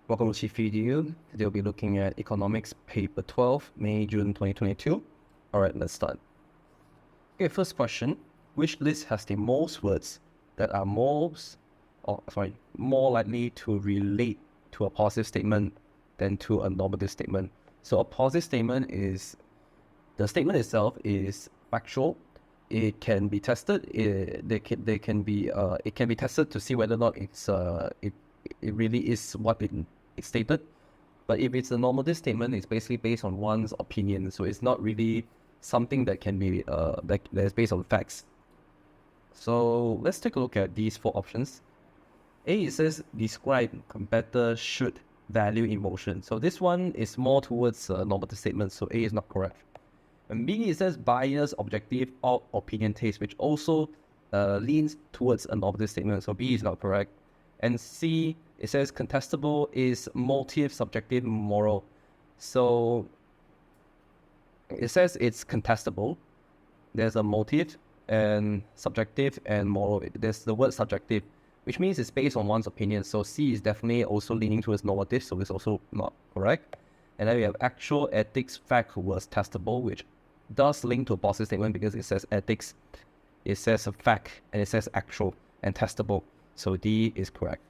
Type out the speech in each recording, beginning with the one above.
Welcome to qiphyedu. Today we'll be looking at Economics Paper 12, May-June 2022. Alright, let's start. Okay, first question. Which list has the most words that are more likely to relate to a positive statement than to a negative statement? So a positive statement is, the statement itself is factual. It can be tested. It can be tested to see whether or not it really is what it stated. But if it's a normative statement, it's basically based on one's opinion, so it's not really something that can be that is based on facts. So let's take a look at these four options. A, it says describe better should value emotion. So this one is more towards normative statements, so A is not correct. And B, it says bias, objective, or opinion taste, which also leans towards a normative statement, so B is not correct. And C, it says contestable is motive, subjective, moral. So it says it's contestable. There's a motive and subjective and moral. There's the word subjective, which means it's based on one's opinion. So C is definitely also leaning towards normative, so it's also not correct. And then we have actual, ethics, fact was testable, which does link to a positive statement because it says ethics, it says a fact, and it says actual and testable. So D is correct.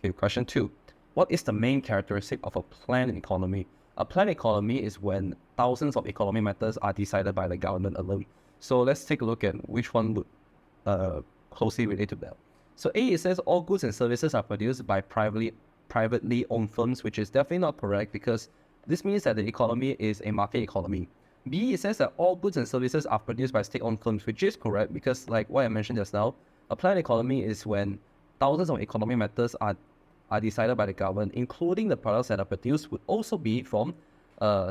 Okay, question 2. What is the main characteristic of a planned economy? A planned economy is when thousands of economic matters are decided by the government alone. So let's take a look at which one would closely relate to that. So A, it says all goods and services are produced by privately owned firms, which is definitely not correct because this means that the economy is a market economy. B, it says that all goods and services are produced by state-owned firms, which is correct because, like what I mentioned just now, a planned economy is when thousands of economic matters are decided by the government, including the products that are produced would also be from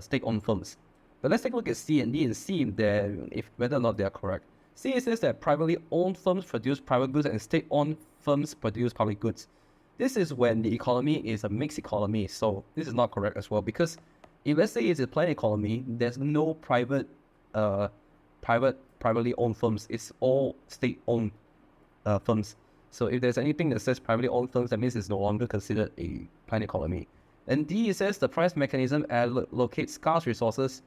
state-owned firms. But let's take a look at C and D and see if whether or not they are correct. C, says that privately owned firms produce private goods and state-owned firms produce public goods. This is when the economy is a mixed economy, so this is not correct as well because if let's say it's a planned economy, there's no privately owned firms. It's all state-owned firms. So if there's anything that says privately owned firms, that means it's no longer considered a planned economy. And D, it says the price mechanism allocates scarce resources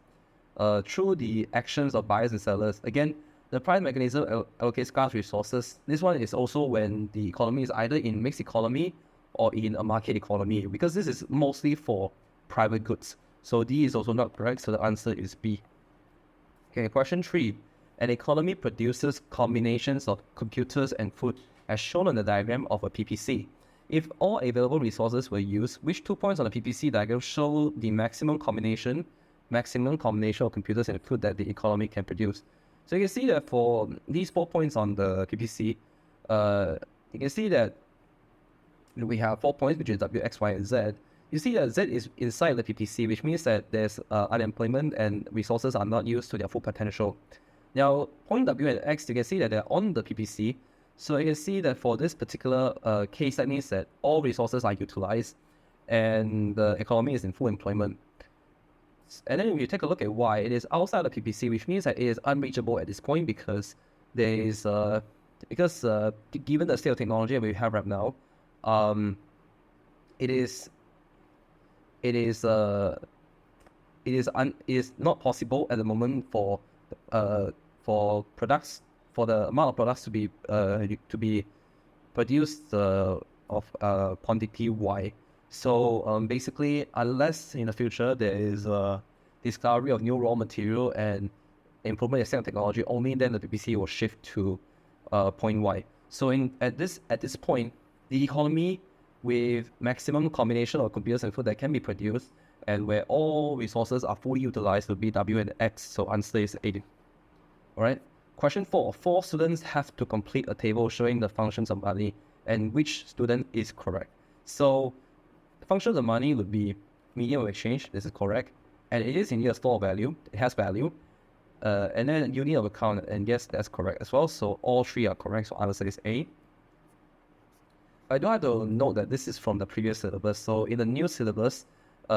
through the actions of buyers and sellers. Again, the price mechanism allocates scarce resources. This one is also when the economy is either in mixed economy or in a market economy, because this is mostly for private goods. So D is also not correct, so the answer is B. Okay, question 3. An economy produces combinations of computers and food, as shown on the diagram of a PPC. If all available resources were used, which 2 points on the PPC diagram show the maximum combination of computers and food that the economy can produce? So you can see that for these 4 points on the PPC, you can see that we have 4 points, which is W, X, Y, and Z. You see that Z is inside the PPC, which means that there's unemployment and resources are not used to their full potential. Now, point W and X, you can see that they're on the PPC. So you can see that for this particular case, that means that all resources are utilized and the economy is in full employment. And then if you take a look at Y, it is outside the PPC, which means that it is unreachable at this point because there is given the state of technology that we have right now, it is not possible at the moment for products, for the amount of products to be produced of quantity Y. So basically, unless in the future there is a discovery of new raw material and improvement in state of technology, only then the PPC will shift to point Y. So at this point, the economy with maximum combination of computers and food that can be produced and where all resources are fully utilized will be W and X. So answer is A. Alright. Question 4. 4 students have to complete a table showing the functions of money, and which student is correct? So the functions of money would be medium of exchange. This is correct, and it is indeed a store of value. It has value, and then unit of account, and yes, that's correct as well. So all 3 are correct. So answer is A. I do have to note that this is from the previous syllabus. So in the new syllabus,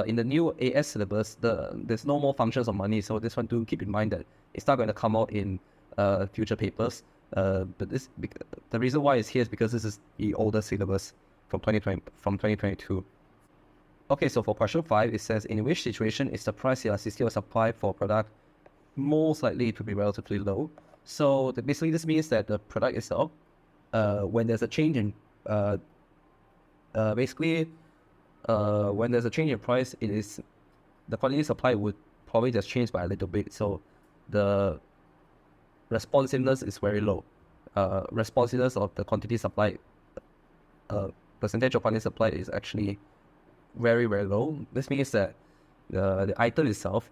in the new AS syllabus, there's no more functions of money. So this one, do keep in mind that it's not going to come out in future papers. But the reason why it's here is because this is the older syllabus from 2022. Okay, so for question 5, it says, in which situation is the price elasticity of supply for a product most likely to be relatively low? So basically this means that the product itself, when there's a change in, when there's a change in price, the quantity supply would probably just change by a little bit. So the responsiveness is very low. Responsiveness of the quantity supply, percentage of quantity supply is actually very, very low. This means that the item itself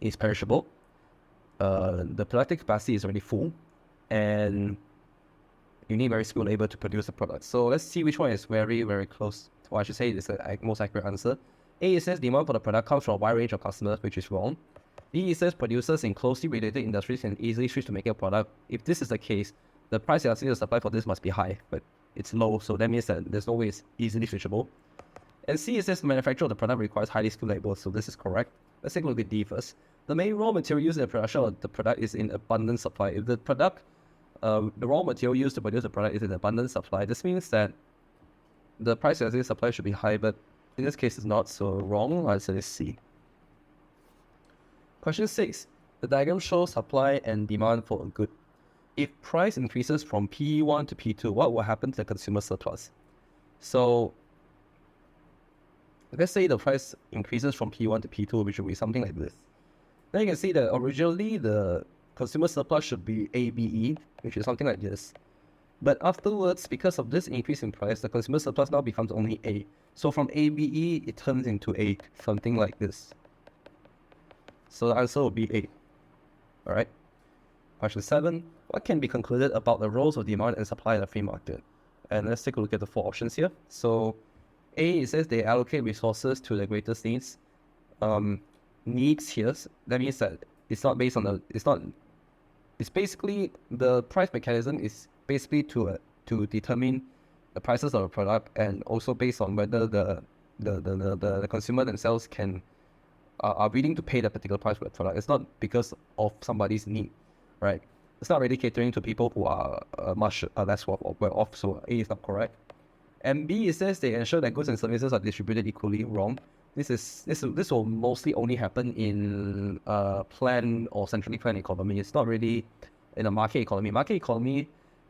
is perishable. The productive capacity is already full, and you need very skilled labor to produce the product. So let's see which one is very, very close. Or I should say it's the most accurate answer. A, it says demand for the product comes from a wide range of customers, which is wrong. B, it says producers in closely related industries can easily switch to making a product. If this is the case, the price elasticity of supply for this must be high, but it's low, so that means that there's no way it's easily switchable. And C, it says the manufacture of the product requires highly skilled labor, so this is correct. Let's take a look at D first. The main raw material used in the production of the product is in abundant supply. If the product, the raw material used to produce the product is in abundant supply, this means that the price elasticity of supply should be high, but in this case it's not, so wrong. Answer is C. Question 6. The diagram shows supply and demand for a good. If price increases from P1 to P2, what will happen to the consumer surplus? So let's say the price increases from P1 to P2, which will be something like this. Then you can see that originally the consumer surplus should be ABE, which is something like this. But afterwards, because of this increase in price, the consumer surplus now becomes only A. So from ABE, it turns into A, something like this. So the answer will be A. Alright. Question 7. What can be concluded about the roles of demand and supply in the free market? And let's take a look at the 4 options here. So A, it says they allocate resources to the greatest needs. Needs here, that means that it's not based on it's basically, the price mechanism is basically to determine the prices of the product, and also based on whether the consumer themselves are willing to pay the particular price for the product. It's not because of somebody's need, right? It's not really catering to people who are much less well off, so A is not correct. And B, it says they ensure that goods and services are distributed equally. Wrong. This will mostly only happen in planned or centrally planned economy. It's not really in a market economy. Market economy,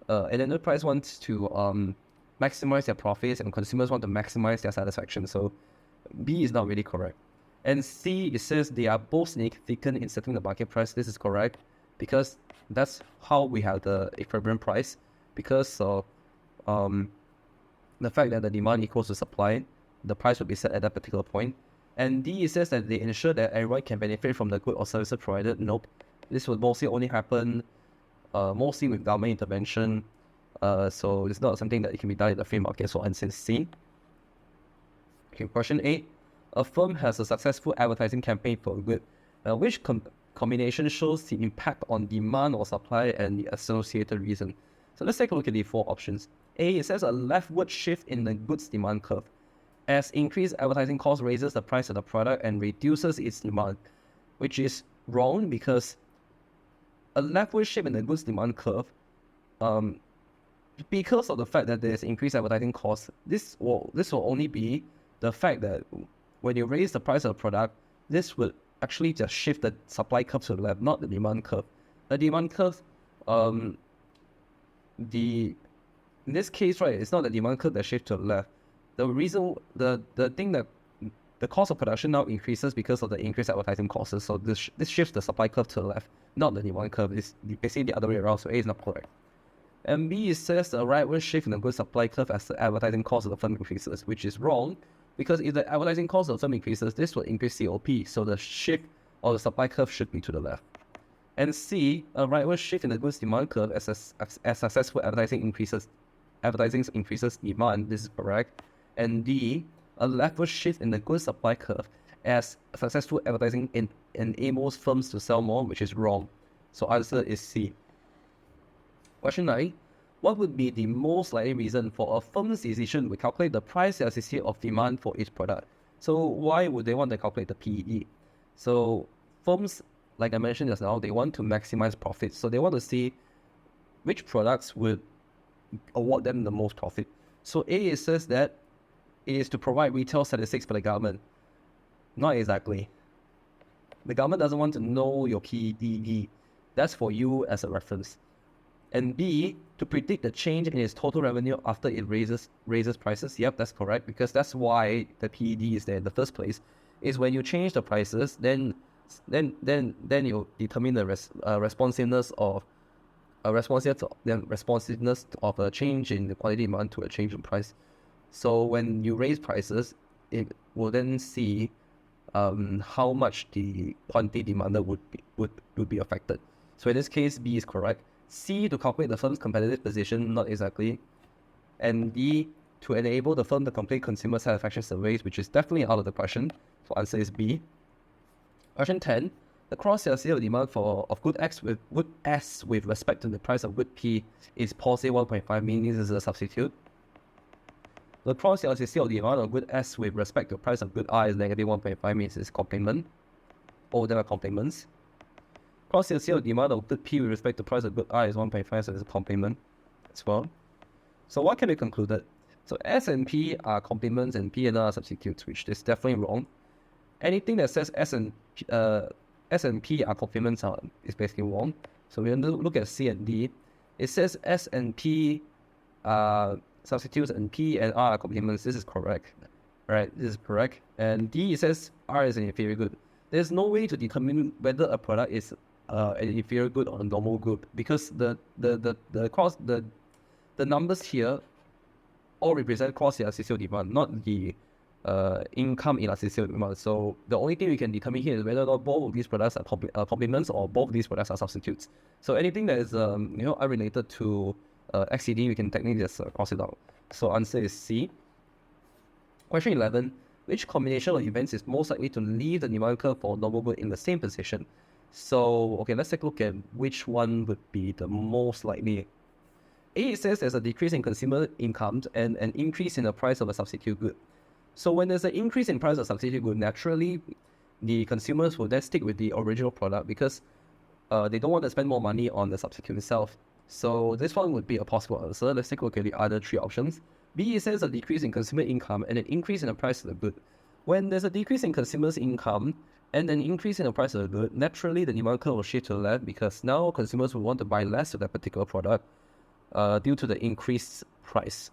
an enterprise wants to maximize their profits, and consumers want to maximize their satisfaction. So B is not really correct. And C, it says they are both significant in setting the market price. This is correct, because that's how we have the equilibrium price, because of the fact that the demand equals to supply, the price will be set at that particular point. And D, it says that they ensure that everyone can benefit from the good or services provided. Nope. This would mostly only happen mostly with government intervention. So it's not something that can be done in the free market. So answer is C. Okay, question 8. A firm has a successful advertising campaign for a good. Which combination shows the impact on demand or supply and the associated reason? So let's take a look at the 4 options. A, it says a leftward shift in the goods demand curve. As increased advertising cost raises the price of the product and reduces its demand, which is wrong, because a leftward shift in the goods demand curve, because of the fact that there's increased advertising costs, this will only be the fact that when you raise the price of the product, this will actually just shift the supply curve to the left, not the demand curve. The demand curve, in this case, right, it's not the demand curve that shifts to the left. The reason, the thing that the cost of production now increases because of the increased advertising costs. So this shifts the supply curve to the left, not the demand curve. It's basically the other way around. So A is not correct. And B, it says a rightward shift in the good supply curve as the advertising cost of the firm increases, which is wrong, because if the advertising cost of the firm increases, this will increase COP. So the shift of the supply curve should be to the left. And C, a rightward shift in the goods demand curve as successful advertising increases demand. This is correct. And D, a leftward shift in the goods supply curve as successful advertising enables firms to sell more, which is wrong. So answer is C. Question 9. What would be the most likely reason for a firm's decision to calculate the price elasticity of demand for each product? So why would they want to calculate the PE? So firms, like I mentioned just now, they want to maximize profits. So they want to see which products would award them the most profit. So A, it says that is to provide retail statistics for the government. Not exactly. The government doesn't want to know your PDE. That's for you as a reference. And B, to predict the change in its total revenue after it raises prices. Yep, that's correct, because that's why the PED is there in the first place. Is when you change the prices, then you determine the responsiveness of a change in the quantity demand to a change in price. So when you raise prices, it will then see how much the quantity demanded would be affected. So in this case, B is correct. C, to calculate the firm's competitive position, not exactly. And D, to enable the firm to complete consumer satisfaction surveys, which is definitely out of the question. So answer is B. Question 10. The cross-sale demand of good S with respect to the price of good P is positive 1.5, meaning this is a substitute. The cross-sale demand of good S with respect to the price of good I is negative 1.5, means it's complement. All of them are complements. Cross-sale demand of good P with respect to the price of good I is 1.5, so it's a complement as well. So what can be concluded? So S and P are complements and P and R are substitutes, which is definitely wrong. Anything that says S and P are complements is basically wrong. So we look at C and D. It says S and P are substitutes and P and R are complements. This is correct. Right, this is correct. And D, it says R is an inferior good. There's no way to determine whether a product is an inferior good or a normal good, because the numbers here all represent cross-elasticity demand, not the income elasticity demand. So the only thing we can determine here is whether or not both of these products are complements or both of these products are substitutes. So anything that is unrelated to XCD, we can technically just cross it out. So answer is C. Question 11. Which combination of events is most likely to leave the demand curve for normal good in the same position? So, okay, let's take a look at which one would be the most likely. A, it says there's a decrease in consumer income and an increase in the price of a substitute good. So when there's an increase in price of substitute good, naturally, the consumers will then stick with the original product because they don't want to spend more money on the substitute itself. So this one would be a possible answer. Let's take a look at the other three options. B, it says a decrease in consumer income and an increase in the price of the good. When there's a decrease in consumers' income and an increase in the price of the good, naturally the demand curve will shift to the left because now consumers will want to buy less of that particular product due to the increased price.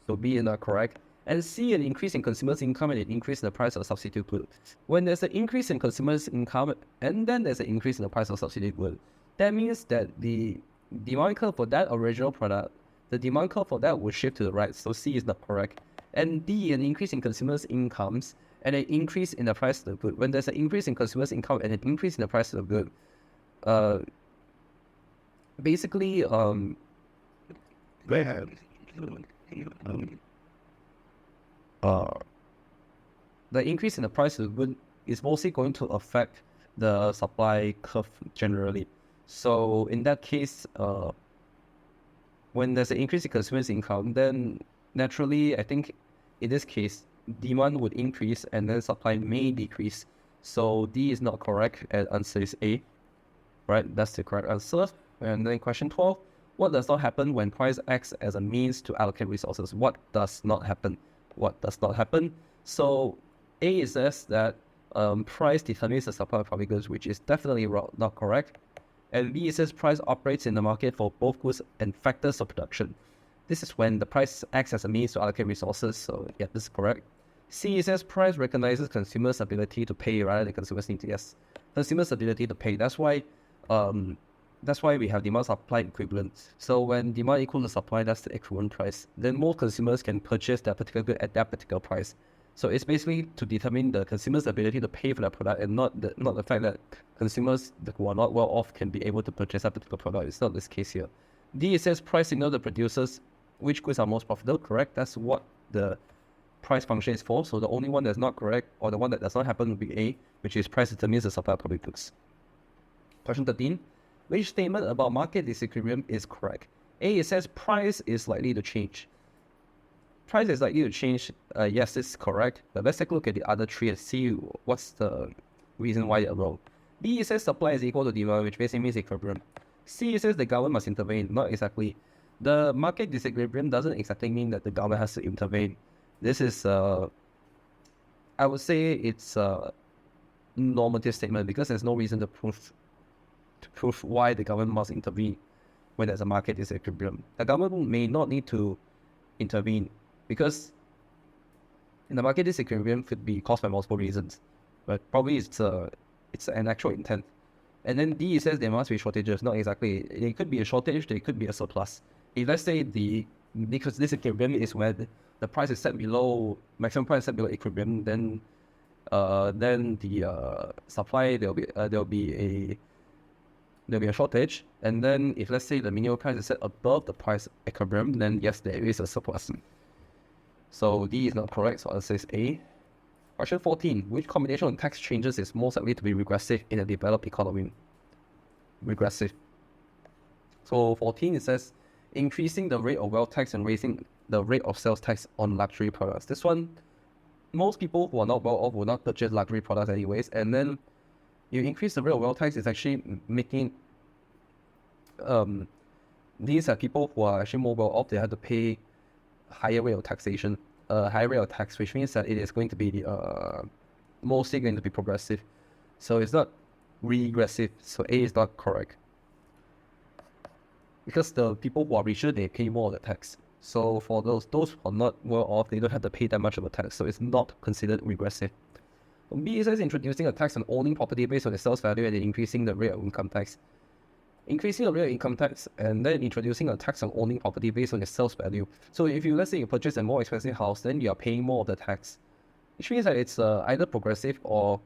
So B is not correct. And C, an increase in consumers' income and an increase in the price of substitute good. When there's an increase in consumers' income and then there's an increase in the price of substitute good, that means that the demand curve for that original product, the demand curve for that will shift to the right. So C is not correct. And D, an increase in consumers' incomes and an increase in the price of the good. When there's an increase in consumers' income and an increase in the price of the good, basically, the increase in the price of the good is mostly going to affect the supply curve generally. So in that case, when there's an increase in consumers' income, then naturally, I think in this case, demand would increase and then supply may decrease. So D is not correct and answer is A. Right, that's the correct answer. And then question 12, what does not happen when price acts as a means to allocate resources? What does not happen? What does not happen? So A says that price determines the supply of public goods, which is definitely not correct. And B says price operates in the market for both goods and factors of production. This is when the price acts as a means to allocate resources. So yeah, this is correct. C says price recognizes consumers' ability to pay rather than consumers' need to. Yes, consumers' ability to pay. That's why we have demand supply equivalent. So when demand equals to supply, that's the equivalent price. Then more consumers can purchase that particular good at that particular price. So it's basically to determine the consumer's ability to pay for that product and not the fact that consumers who are not well off can be able to purchase that particular product. It's not this case here. D says price signal the producers which goods are most profitable. Correct. That's what the price function is for. So the only one that's not correct or the one that does not happen would be A, which is price determines the supply of public goods. Question 13. Which statement about market disequilibrium is correct? A, it says price is likely to change. Price is likely to change. Yes, it's correct. But let's take a look at the other three and see what's the reason why they're wrong. B, it says supply is equal to demand, which basically means equilibrium. C, it says the government must intervene. Not exactly. The market disequilibrium doesn't exactly mean that the government has to intervene. This is, I would say it's a normative statement because there's no reason to prove why the government must intervene when there's a market disequilibrium. The government may not need to intervene because in the market disequilibrium could be caused by multiple reasons, but probably it's an actual intent. And then D says there must be shortages. Not exactly. It could be a shortage. There could be a surplus. If let's say because this equilibrium is where the price is set below maximum price set below equilibrium, then the supply there'll be a shortage. And then if let's say the minimum price is set above the price equilibrium, then yes, there is a surplus. So D is not correct. So answer is A. Question 14. Which combination of tax changes is most likely to be regressive in a developed economy? Regressive. So 14, it says increasing the rate of wealth tax and raising the rate of sales tax on luxury products. This one, most people who are not well off will not purchase luxury products anyways. And then you increase the rate of wealth tax, is actually making these are people who are actually more well off. They have to pay higher rate of taxation. Higher rate of tax, which means that it is going to be mostly going to be progressive. So it's not regressive. So A is not correct. Because the people who are richer, they pay more of the tax. So for those who are not well off, they don't have to pay that much of a tax. So it's not considered regressive. B says introducing a tax on owning property based on the sales value and then increasing the rate of income tax. Increasing the rate of income tax and then introducing a tax on owning property based on the sales value. So if you, let's say you purchase a more expensive house, then you are paying more of the tax. Which means that it's either progressive or,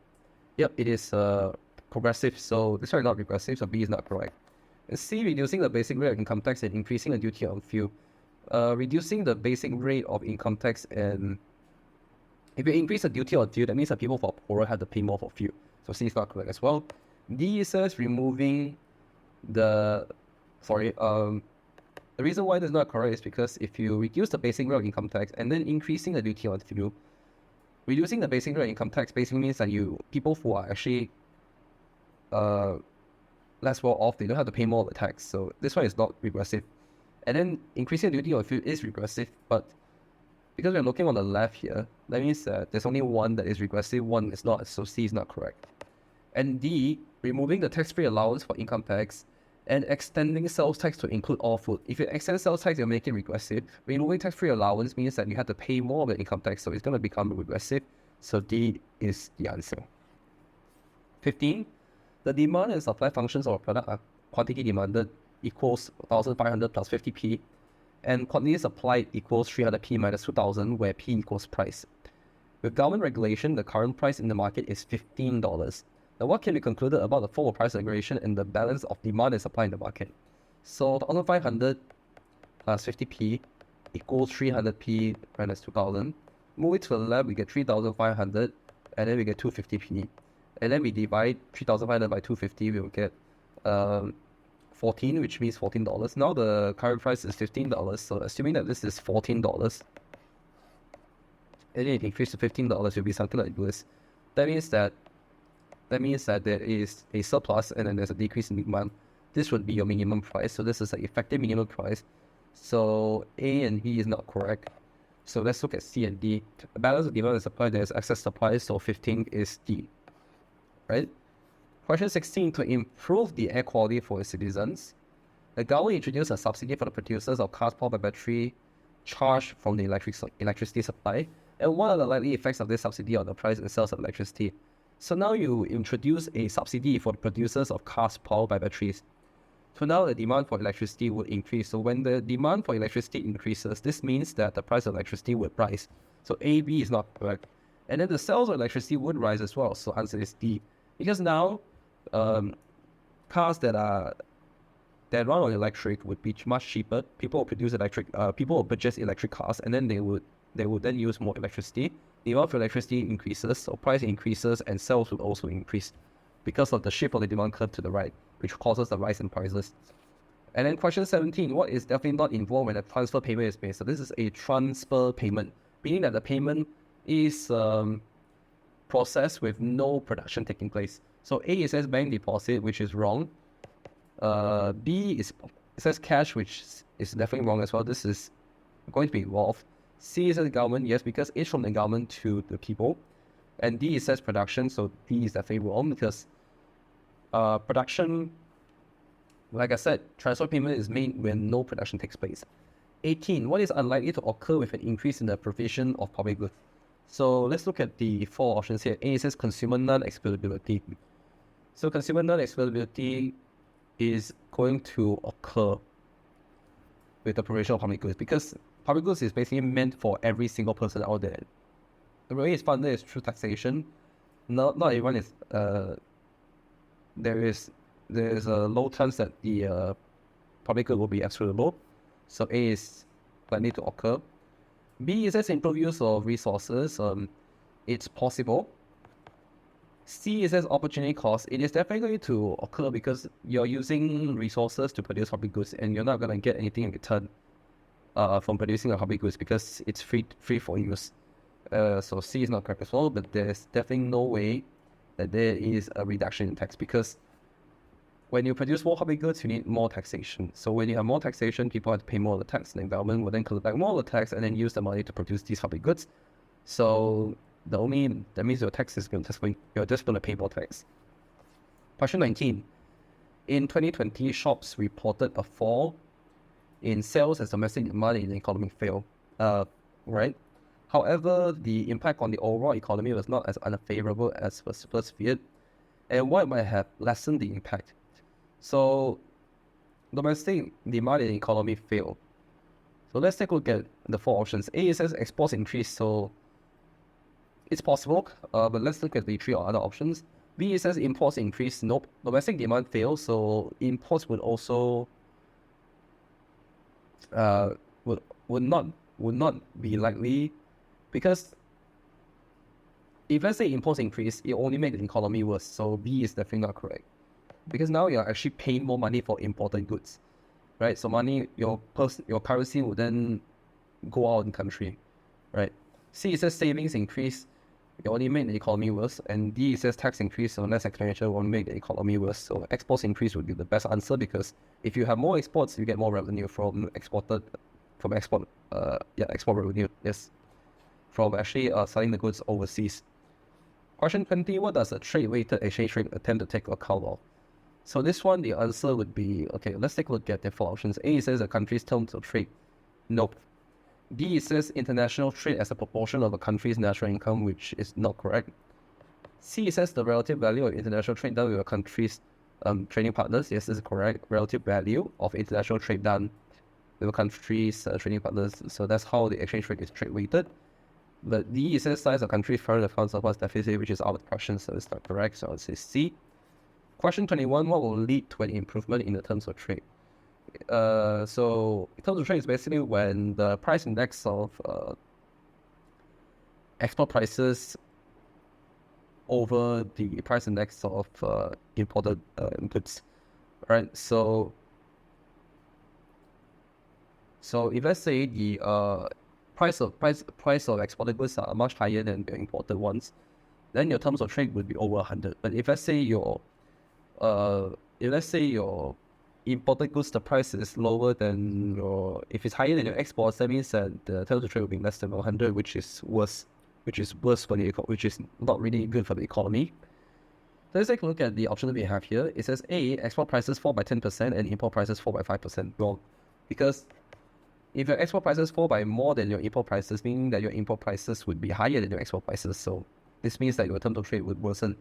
yep, it is progressive. So this one is not regressive, so B is not correct. And C, reducing the basic rate of income tax and increasing the duty on fuel. Reducing the basic rate of income tax, and if you increase the duty on fuel, that means that people who are poorer have to pay more for fuel. So C is not correct as well. D says removing the reason why this is not correct is because if you reduce the basic rate of income tax and then increasing the duty on fuel, reducing the basic rate of income tax basically means that people who are actually less well off, they don't have to pay more of the tax. So this one is not regressive. And then increasing the duty on fuel is regressive, but because we're looking on the left here, that means that there's only one that is regressive, one is not, so C is not correct. And D, removing the tax-free allowance for income tax and extending sales tax to include all food. If you extend sales tax, you'll make it regressive. Removing tax-free allowance means that you have to pay more of the income tax, so it's going to become regressive. So D is the answer. 15, the demand and supply functions of a product are quantity demanded equals 1,500 plus 50p, and quantity supplied equals 300p minus 2,000, where p equals price. With government regulation, the current price in the market is $15. Now, what can be concluded about the forward price regulation and the balance of demand and supply in the market? So 1,500 plus 50p equals 300p minus 2,000. Moving to the left, we get 3,500, and then we get 250p. And then we divide 3,500 by 250, we will get 14, which means $14. Now the current price is $15, so assuming that this is $14, and then it increases to $15, it will be something like this. That means that there is a surplus and then there's a decrease in demand. This would be your minimum price. So this is the effective minimum price. So A and B is not correct. So let's look at C and D. The balance of demand and supply, there's excess supply, so 15 is D. Right? Question 16, to improve the air quality for its citizens, the government introduced a subsidy for the producers of cars powered by battery charged from the electricity supply. And what are the likely effects of this subsidy on the price and sales of electricity? So now you introduce a subsidy for the producers of cars powered by batteries. So now the demand for electricity would increase. So when the demand for electricity increases, this means that the price of electricity would rise. So A, B is not correct. And then the sales of electricity would rise as well. So answer is D. Because now cars that run on electric would be much cheaper. People will purchase electric cars, and then they would then use more electricity. Demand for electricity increases, so price increases, and sales would also increase because of the shift of the demand curve to the right, which causes the rise in prices. And then question 17, what is definitely not involved when a transfer payment is made? So this is a transfer payment, meaning that the payment is processed with no production taking place. So A, it says bank deposit, which is wrong. B, it says cash, which is definitely wrong as well. This is going to be involved. C, it says government, yes, because it's from the government to the people. And D, it says production, so D is definitely wrong because production, like I said, transfer payment is made when no production takes place. 18, what is unlikely to occur with an increase in the provision of public goods? So let's look at the 4 options here. A, it says consumer non-exploitability. So consumer non-exploitability is going to occur with the provision of public goods because public goods is basically meant for every single person out there. The way it's funded is through taxation. Not everyone is. There is a low chance that the public good will be excludable. So A is likely to occur. B, it says improve use of resources. It's possible. C, it says opportunity cost. It is definitely going to occur because you're using resources to produce public goods and you're not going to get anything in return from producing the public goods because it's free for use. So C is not correct as well, but there's definitely no way that there is a reduction in tax because when you produce more public goods, you need more taxation. So when you have more taxation, people have to pay more of the tax, and the government will then collect back more of the tax and then use the money to produce these public goods. So that means your tax is you're just going to pay more tax. Question 19. In 2020, shops reported a fall in sales as domestic demand in the economy fell. Right? However, the impact on the overall economy was not as unfavorable as was first feared. And what might have lessened the impact? So, domestic demand in the economy fell. So let's take a look at the 4 options. A, it says exports increased, so it's possible, but let's look at the 3 other options. B, it says imports increased. Nope. Domestic demand failed, so imports would also would not be likely because if let's say imports increase, it only makes the economy worse. So B is definitely not correct because now you're actually paying more money for imported goods, right? So your currency would then go out in the country, right? C, it says savings increase, it only make the economy worse, and D, it says tax increase, so less expenditure won't make the economy worse. So exports increase would be the best answer because if you have more exports, you get more revenue from export revenue, yes, from actually selling the goods overseas. Question 20, what does a trade-weighted exchange rate attempt to take account of? So this one, the answer would be, okay, let's take a look at the 4 options. A, it says a country's terms of trade. Nope. B, it says international trade as a proportion of a country's national income, which is not correct. C, it says the relative value of international trade done with a country's trading partners. Yes, this is correct. Relative value of international trade done with a country's trading partners. So that's how the exchange rate is trade-weighted. But D, it says size of country's current account surplus deficit, which is out of the question, so it's not correct. So I'll say C. Question 21, what will lead to an improvement in the terms of trade? So in terms of trade is basically when the price index of export prices over the price index of imported goods, right? So if let's say the price of exported goods are much higher than the imported ones, then your terms of trade would be over 100. But if let's say your imported goods, the price is lower than if it's higher than your exports, that means that the terms of trade will be less than 100, which is worse for which is not really good for the economy. Let's take a look at the option that we have here. It says A, export prices fall by 10% and import prices fall by 5%. Wrong, because if your export prices fall by more than your import prices, meaning that your import prices would be higher than your export prices. So this means that your terms of trade would worsen.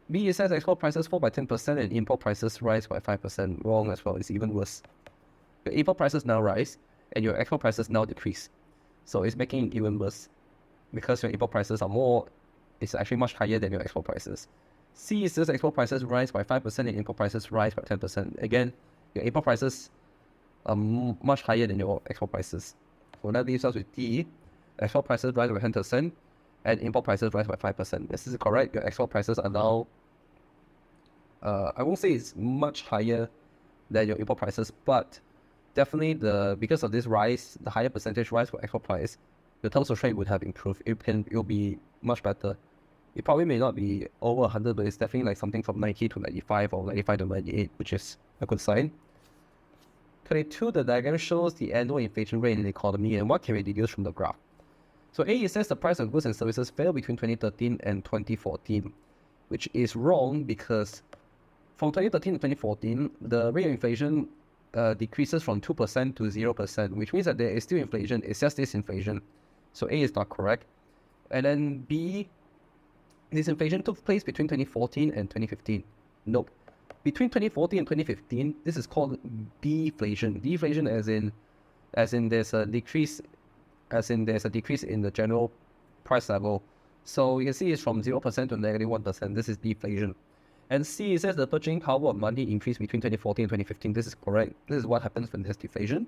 B, it says export prices fall by 10% and import prices rise by 5%. Wrong as well. It's even worse. Your import prices now rise and your export prices now decrease. So it's making it even worse because your import prices are it's actually much higher than your export prices. C, it says export prices rise by 5% and import prices rise by 10%. Again, your import prices are much higher than your export prices. So that leaves us with D. Export prices rise by 10% and import prices rise by 5%. This is correct. Your export prices are now, I won't say it's much higher than your import prices, but definitely because of this rise, the higher percentage rise for export price, the terms of trade would have improved. It'll be much better. It probably may not be over 100, but it's definitely like something from 90 to 95 or 95 to 98, which is a good sign. 22, the diagram shows the annual inflation rate in the economy, and what can we deduce from the graph? So A, it says the price of goods and services fell between 2013 and 2014, which is wrong because from 2013 to 2014, the rate of inflation decreases from 2% to 0%, which means that there is still inflation, it's just disinflation. So A is not correct. And then B, disinflation took place between 2014 and 2015. Nope. Between 2014 and 2015, this is called deflation. Deflation as in there's a decrease in the general price level. So you can see it's from 0% to -1%. This is deflation. And C, it says the purchasing power of money increased between 2014 and 2015. This is correct. This is what happens when there's deflation.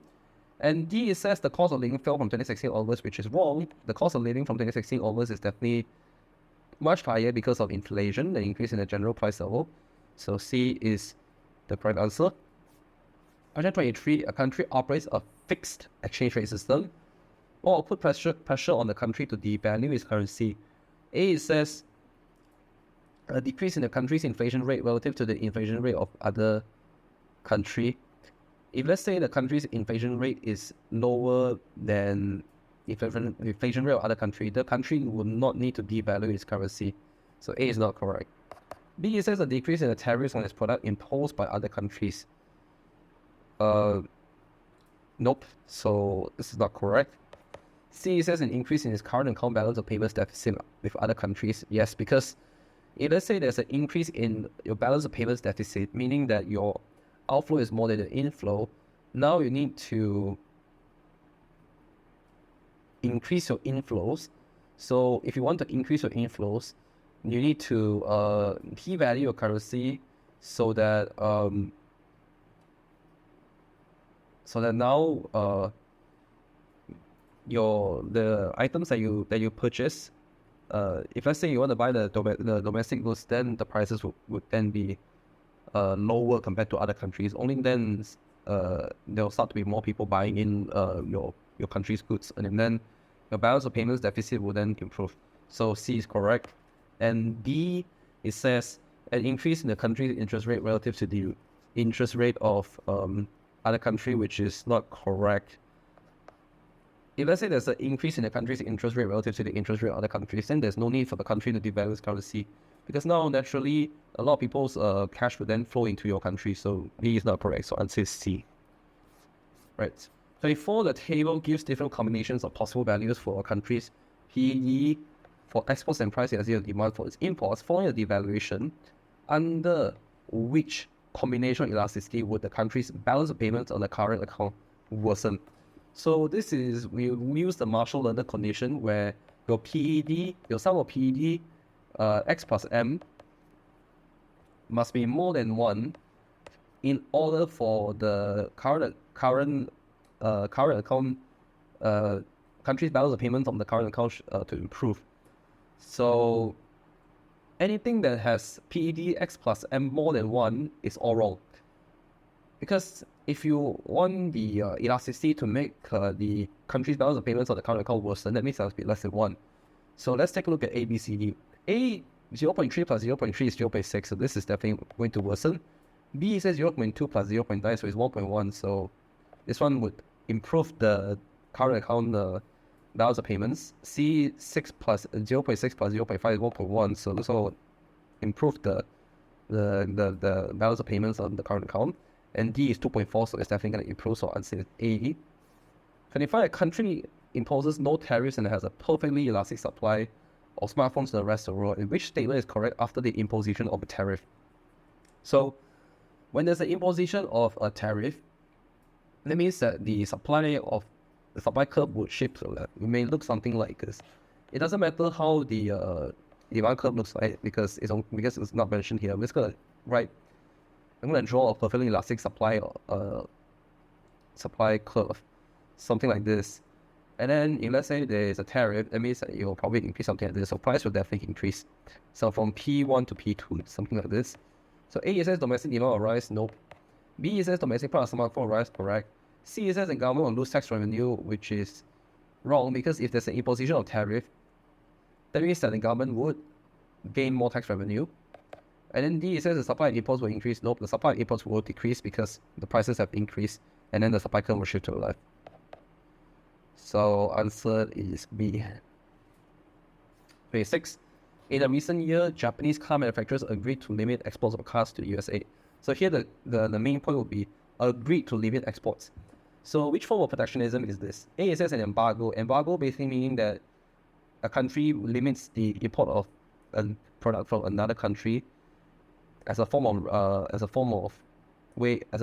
And D, it says the cost of living fell from 2016 onwards, which is wrong. The cost of living from 2016 onwards is definitely much higher because of inflation, the increase in the general price level. So C is the correct answer. Question 23, a country operates a fixed exchange rate system or put pressure on the country to devalue its currency. A, it says a decrease in the country's inflation rate relative to the inflation rate of other country. If let's say the country's inflation rate is lower than inflation rate of other country, the country will not need to devalue its currency. So A is not correct. B, it says a decrease in the tariffs on its product imposed by other countries. Nope. So this is not correct. C, it says an increase in its current account balance of payments deficit with other countries. Yes, because if let's say there's an increase in your balance of payments deficit, meaning that your outflow is more than the inflow, now you need to increase your inflows. So if you want to increase your inflows, you need to devalue your currency so that now the items that you purchase, if let's say you want to buy the domestic goods, then the prices would then be lower compared to other countries. Only then there'll start to be more people buying in your country's goods, and then your balance of payments deficit will then improve. So C is correct. And D, it says an increase in the country's interest rate relative to the interest rate of other country, which is not correct. If let's say there's an increase in the country's interest rate relative to the interest rate of other countries, then there's no need for the country to devalue its currency, because now naturally a lot of people's cash would then flow into your country. So B is not correct. So answer is C. Right. 24, the table gives different combinations of possible values for a country's PE for exports and price elasticity of demand for its imports following a devaluation. Under which combination of elasticity would the country's balance of payments on the current account worsen? So this is, we use the Marshall-Lerner condition where your PED, your sum of PED, X plus M, must be more than 1 in order for the current account country's balance of payments on the current account to improve. So anything that has PED X plus M more than 1 is all wrong. Because if you want the elasticity to make the country's balance of payments on the current account worsen, that means it must be less than 1. So let's take a look at A, B, C, D. A, 0.3 plus 0.3 is 0.6, so this is definitely going to worsen. B says 0.2 plus 0.9, so it's 1.1, so this one would improve the current account balance of payments. C, 6 plus 0.6 plus 0.5 is 1.1, so this will improve the balance of payments on the current account. And D is 2.4, so it's definitely going to improve, so answer is A. 25, a country imposes no tariffs and has a perfectly elastic supply of smartphones to the rest of the world. In which statement is correct after the imposition of a tariff? So when there's an imposition of a tariff, that means that the supply curve would shift to that. It may look something like this. It doesn't matter how the demand curve looks like because it's not mentioned here. I'm just gonna draw a perfectly elastic supply curve, something like this. And then if let's say there is a tariff, that means that it will probably increase something like this. So price will definitely increase. So from P1 to P2, something like this. So A, it says domestic demand will rise, nope. B, it says domestic price of smartphone will rise, correct. C, it says the government will lose tax revenue, which is wrong, because if there's an imposition of tariff, that means that the government would gain more tax revenue. And then D, it says the supply of imports will increase. Nope, the supply of imports will decrease because the prices have increased, and then the supply curve will shift to the left. So answer is B. 26. In a recent year, Japanese car manufacturers agreed to limit exports of cars to the USA. So here the main point would be agreed to limit exports. So which form of protectionism is this? A, it says an embargo. Embargo basically meaning that a country limits the import of a product from another country as a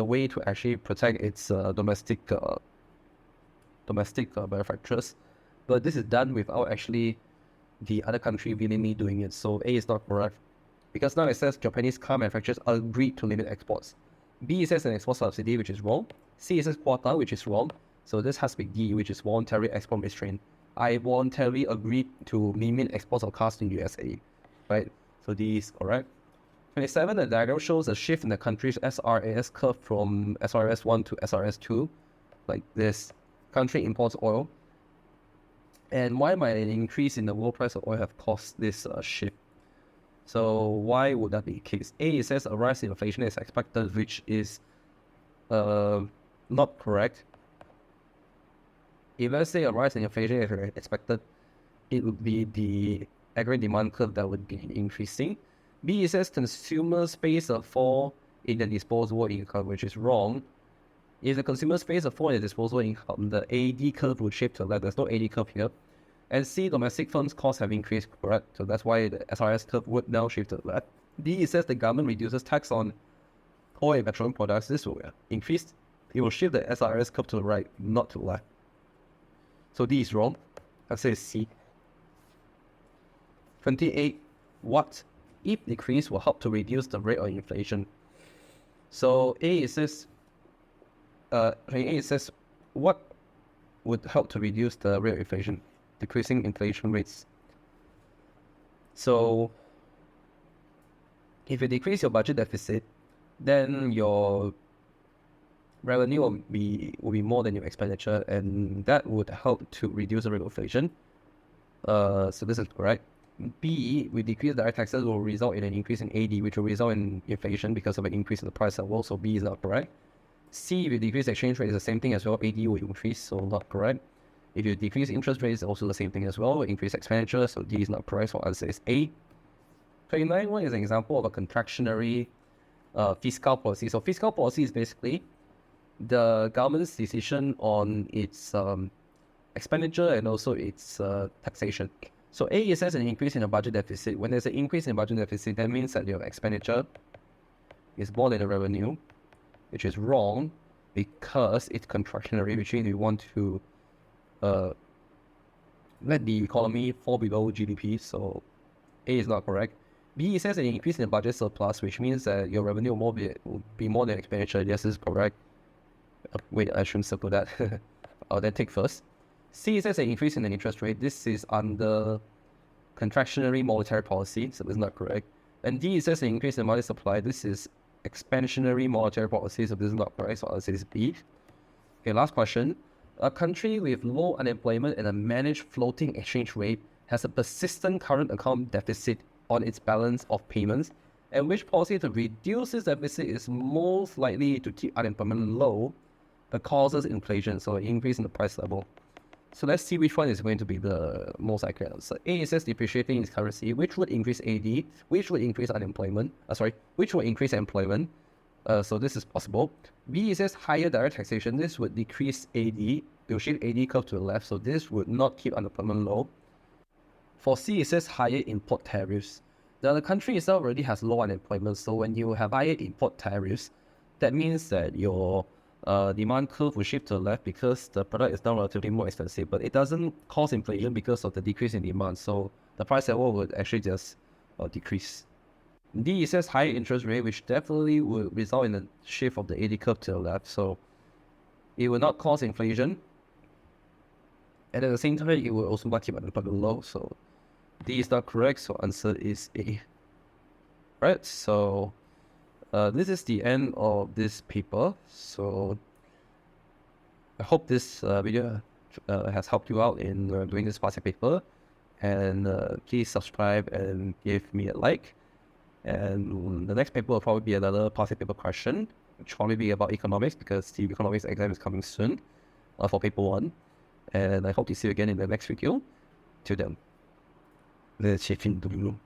way to actually protect its domestic manufacturers. But this is done without actually the other country willingly doing it. So A is not correct, because now it says Japanese car manufacturers agreed to limit exports. B, it says an export subsidy, which is wrong. C, it says quota, which is wrong. So this has to be D, which is voluntary export restraint. I voluntarily agreed to limit exports of cars to USA, right? So D is correct. 27, the diagram shows a shift in the country's SRAS curve from SRAS 1 to SRAS 2. Like this, country imports oil. And why might an increase in the world price of oil have caused this shift? So why would that be the case? A, it says a rise in inflation is expected, which is not correct. If let's say a rise in inflation is expected, it would be the aggregate demand curve that would be increasing. B, it says consumers face a fall in the disposable income, which is wrong. If the consumers face a fall in the disposable income, the AD curve would shift to the left. There's no AD curve here. And C, domestic firms' costs have increased, correct? So that's why the SRS curve would now shift to the left. D, it says the government reduces tax on oil and petroleum products. This will increase. It will shift the SRS curve to the right, not to the left. So D is wrong. I'd say C. 28. What if decrease will help to reduce the rate of inflation? So A, it says what would help to reduce the rate of inflation? Decreasing inflation rates. So if you decrease your budget deficit, then your revenue will be more than your expenditure, and that would help to reduce the rate of inflation. So this is correct. B, with decreased direct taxes will result in an increase in AD, which will result in inflation because of an increase in the price level. So B is not correct. C, with decreased exchange rate is the same thing as well. AD will increase, so not correct. If you decrease interest rates, also the same thing as well. Increase expenditure, so D is not correct. So answer is A. 29, one is an example of a contractionary fiscal policy. So fiscal policy is basically the government's decision on its expenditure and also its taxation. So A, it says an increase in the budget deficit. When there's an increase in the budget deficit, that means that your expenditure is more than the revenue, which is wrong because it's contractionary, which means we want to let the economy fall below GDP. So A is not correct. B, it says an increase in the budget surplus, which means that your revenue will be more than expenditure. Yes, this is correct. Wait, I shouldn't circle that. I'll then take first. C, it says an increase in the interest rate. This is under contractionary monetary policy, so this is not correct. And D, it says an increase in money supply. This is expansionary monetary policy, so this is not correct. So I'll say this is B. Okay, last question. A country with low unemployment and a managed floating exchange rate has a persistent current account deficit on its balance of payments, and which policy to reduce this deficit is most likely to keep unemployment low but causes inflation, so an increase in the price level. So let's see which one is going to be the most accurate answer. A, it says depreciating its currency, which would increase AD, which would increase unemployment. Which would increase employment. So this is possible. B, it says higher direct taxation. This would decrease AD. It will shift AD curve to the left, so this would not keep unemployment low. For C, it says higher import tariffs. The country itself already has low unemployment, so when you have higher import tariffs, that means that your demand curve will shift to the left because the product is now relatively more expensive, but it doesn't cause inflation because of the decrease in demand, so the price level would actually just decrease. D, it says higher interest rate, which definitely would result in a shift of the AD curve to the left, so it will not cause inflation, and at the same time, it will also not keep unemployment low, so D is not correct, so answer is A. Right, so this is the end of this paper. So I hope this video has helped you out in doing this past paper, and please subscribe and give me a like. And the next paper will probably be another past paper question, which will probably be about economics because the economics exam is coming soon for paper 1. And I hope to see you again in the next video. Till then. Let's shift into the room.